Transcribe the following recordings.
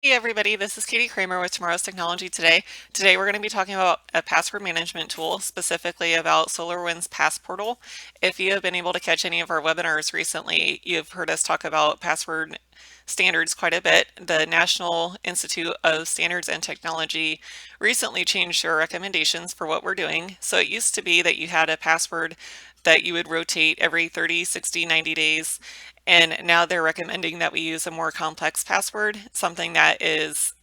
Hey everybody, this is Katie Kramer with Tomorrow's Technology Today. Today we're going to be talking about a password management tool, specifically about SolarWinds PassPortal. If you have been able to catch any of our webinars recently, you've heard us talk about password standards quite a bit. The National Institute of Standards and Technology recently changed their recommendations for what we're doing. So it used to be that you had a password that you would rotate every 30, 60, 90 days. And now they're recommending that we use a more complex password, something that is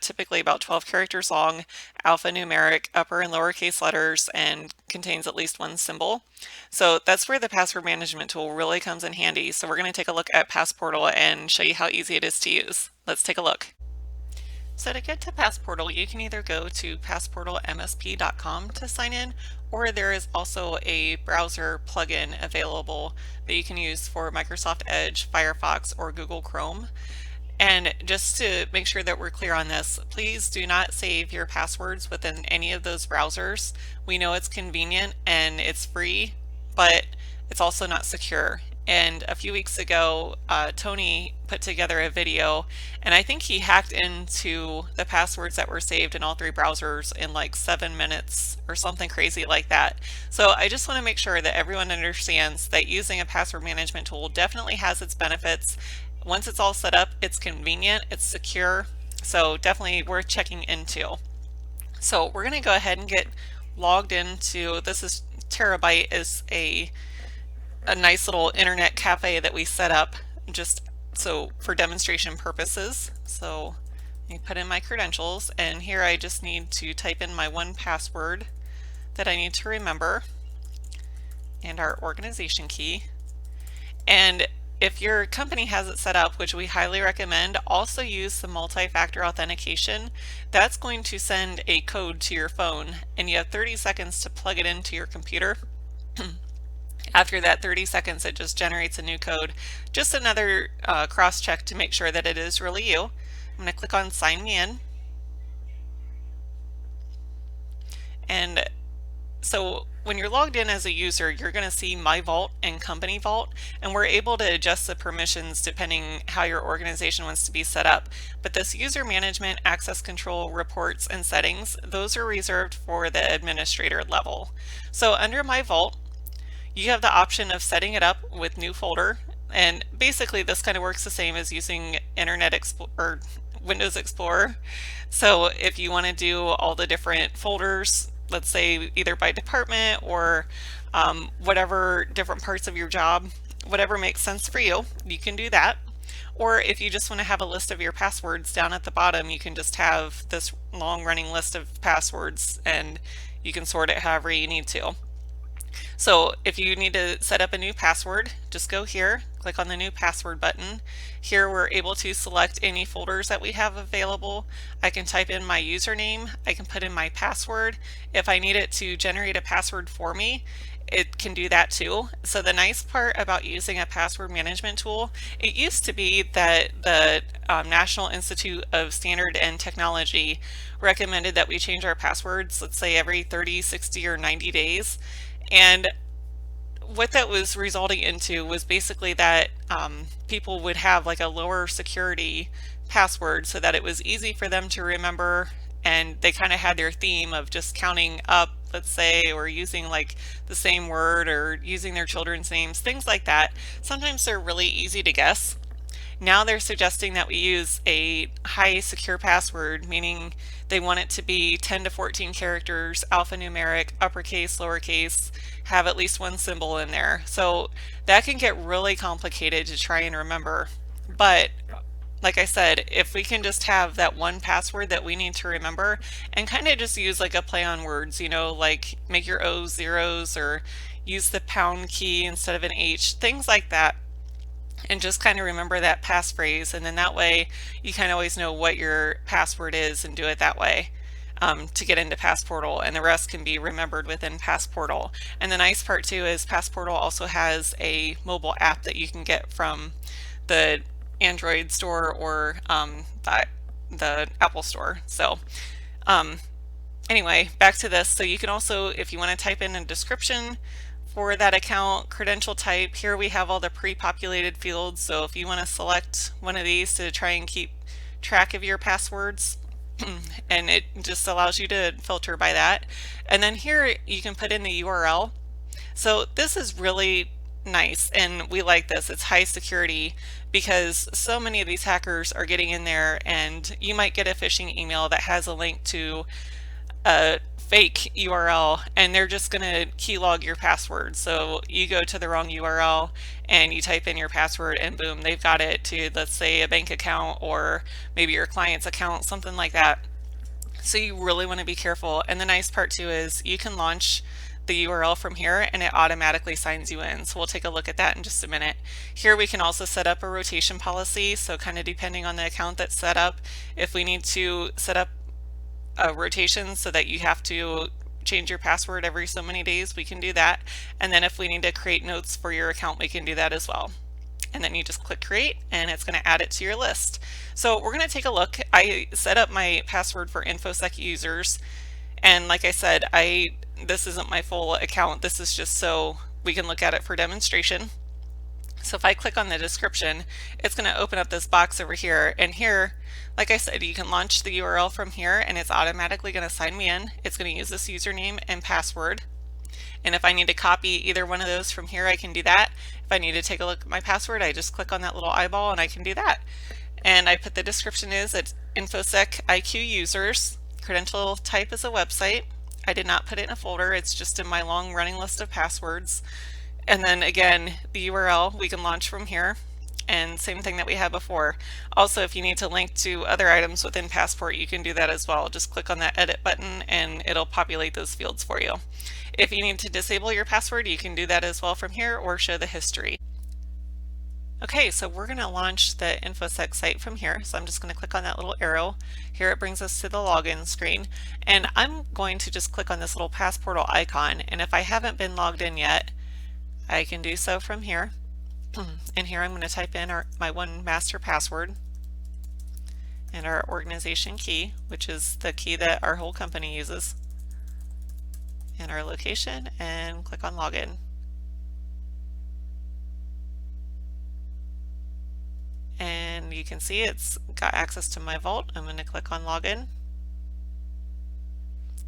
typically about 12 characters long, alphanumeric, upper and lowercase letters, and contains at least one symbol. So that's where the password management tool really comes in handy. So we're going to take a look at PassPortal and show you how easy it is to use. Let's take a look. So to get to PassPortal, you can either go to passportalmsp.com to sign in, or there is also a browser plugin available that you can use for Microsoft Edge, Firefox, or Google Chrome. And just to make sure that we're clear on this, please do not save your passwords within any of those browsers. We know it's convenient and it's free, but it's also not secure. And a few weeks ago, Tony put together a video, and I think he hacked into the passwords that were saved in all three browsers in like 7 minutes or something crazy like that. So I just want to make sure that everyone understands that using a password management tool definitely has its benefits. Once it's all set up, it's convenient, it's secure, so definitely worth checking into. So we're going to go ahead and get logged into, this is Terabyte is a nice little internet cafe that we set up just so for demonstration purposes. So I put in my credentials, and here I just need to type in my one password that I need to remember and our organization key. And if your company has it set up, which we highly recommend, also use some multi-factor authentication. That's going to send a code to your phone, and you have 30 seconds to plug it into your computer. After that 30 seconds, it just generates a new code. Just another cross check to make sure that it is really you. I'm going to click on sign me in. And so when you're logged in as a user, you're going to see My Vault and Company Vault, and we're able to adjust the permissions depending how your organization wants to be set up. But this user management, access control, reports, and settings, those are reserved for the administrator level. So under My Vault, you have the option of setting it up with new folder, and basically this kind of works the same as using Internet Explorer or Windows Explorer. So if you want to do all the different folders, let's say either by department or whatever different parts of your job, whatever makes sense for you, you can do that. Or if you just want to have a list of your passwords down at the bottom, you can just have this long running list of passwords and you can sort it however you need to. So if you need to set up a new password, just go here, click on the new password button. Here we're able to select any folders that we have available. I can type in my username, I can put in my password. If I need it to generate a password for me, it can do that too. So the nice part about using a password management tool, it used to be that the National Institute of Standard and Technology recommended that we change our passwords, let's say every 30, 60, or 90 days. And what that was resulting into was basically that people would have like a lower security password so that it was easy for them to remember, and they kind of had their theme of just counting up, let's say, or using like the same word or using their children's names, things like that. Sometimes they're really easy to guess. Now they're suggesting that we use a high secure password, meaning they want it to be 10 to 14 characters, alphanumeric, uppercase, lowercase, have at least one symbol in there. So that can get really complicated to try and remember. But like I said, if we can just have that one password that we need to remember and kind of just use like a play on words, you know, like make your O's zeros or use the pound key instead of an H, things like that, and just kind of remember that passphrase, and then that way you kind of always know what your password is and do it that way to get into PassPortal, and the rest can be remembered within PassPortal. And the nice part too is PassPortal also has a mobile app that you can get from the Android store or the Apple store. So anyway, back to this. So you can also, if you want to type in a description for that account, credential type, here we have all the pre-populated fields. So if you want to select one of these to try and keep track of your passwords. And it just allows you to filter by that. And then here you can put in the URL. So this is really nice, and we like this. It's high security because so many of these hackers are getting in there, and you might get a phishing email that has a link to a fake URL, and they're just going to keylog your password. So you go to the wrong URL and you type in your password, and boom, they've got it to, let's say, a bank account or maybe your client's account, something like that. So you really want to be careful. And the nice part too is you can launch the URL from here and it automatically signs you in. So we'll take a look at that in just a minute. Here we can also set up a rotation policy. So kind of depending on the account that's set up, if we need to set up a rotation so that you have to change your password every so many days, we can do that. And then if we need to create notes for your account, we can do that as well. And then you just click create and it's going to add it to your list. So we're going to take a look. I set up my password for InfoSec users, and like I said, this isn't my full account. This is just so we can look at it for demonstration. So if I click on the description, it's going to open up this box over here, and here, like I said, you can launch the URL from here and it's automatically going to sign me in. It's going to use this username and password. And if I need to copy either one of those from here, I can do that. If I need to take a look at my password, I just click on that little eyeball and I can do that. And I put the description is it's InfoSec IQ users. Credential type is a website. I did not put it in a folder. It's just in my long running list of passwords. And then again, the URL we can launch from here. And same thing that we had before. Also, if you need to link to other items within Passport, you can do that as well. Just click on that edit button and it'll populate those fields for you. If you need to disable your password, you can do that as well from here or show the history. Okay, so we're going to launch the InfoSec site from here. So I'm just going to click on that little arrow. Here it brings us to the login screen. And I'm going to just click on this little PassPortal icon. And if I haven't been logged in yet, I can do so from here. And here I'm going to type in my one master password and our organization key, which is the key that our whole company uses, and our location, and click on login. And you can see it's got access to my vault. I'm going to click on login,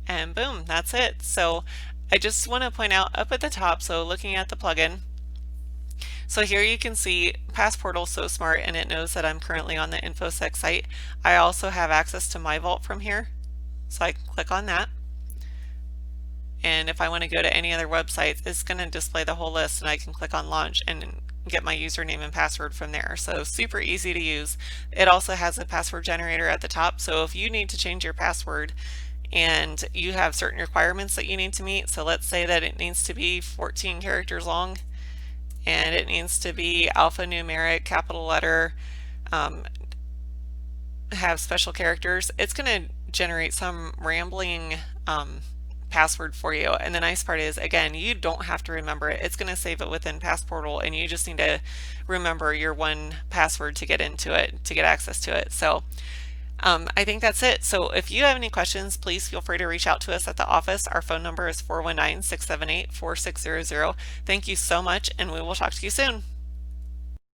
and boom, that's it. So I just want to point out up at the top, so looking at the plugin, so here you can see PassPortal is so smart and it knows that I'm currently on the InfoSec site. I also have access to my vault from here, so I can click on that. And if I want to go to any other websites, it's going to display the whole list, and I can click on launch and get my username and password from there. So super easy to use. It also has a password generator at the top, so if you need to change your password and you have certain requirements that you need to meet, so let's say that it needs to be 14 characters long and it needs to be alphanumeric, capital letter, have special characters, it's going to generate some rambling password for you. And the nice part is, again, you don't have to remember it. It's going to save it within PassPortal, and you just need to remember your one password to get into it, to get access to it. So I think that's it. So if you have any questions, please feel free to reach out to us at the office. Our phone number is 419-678-4600. Thank you so much, and we will talk to you soon.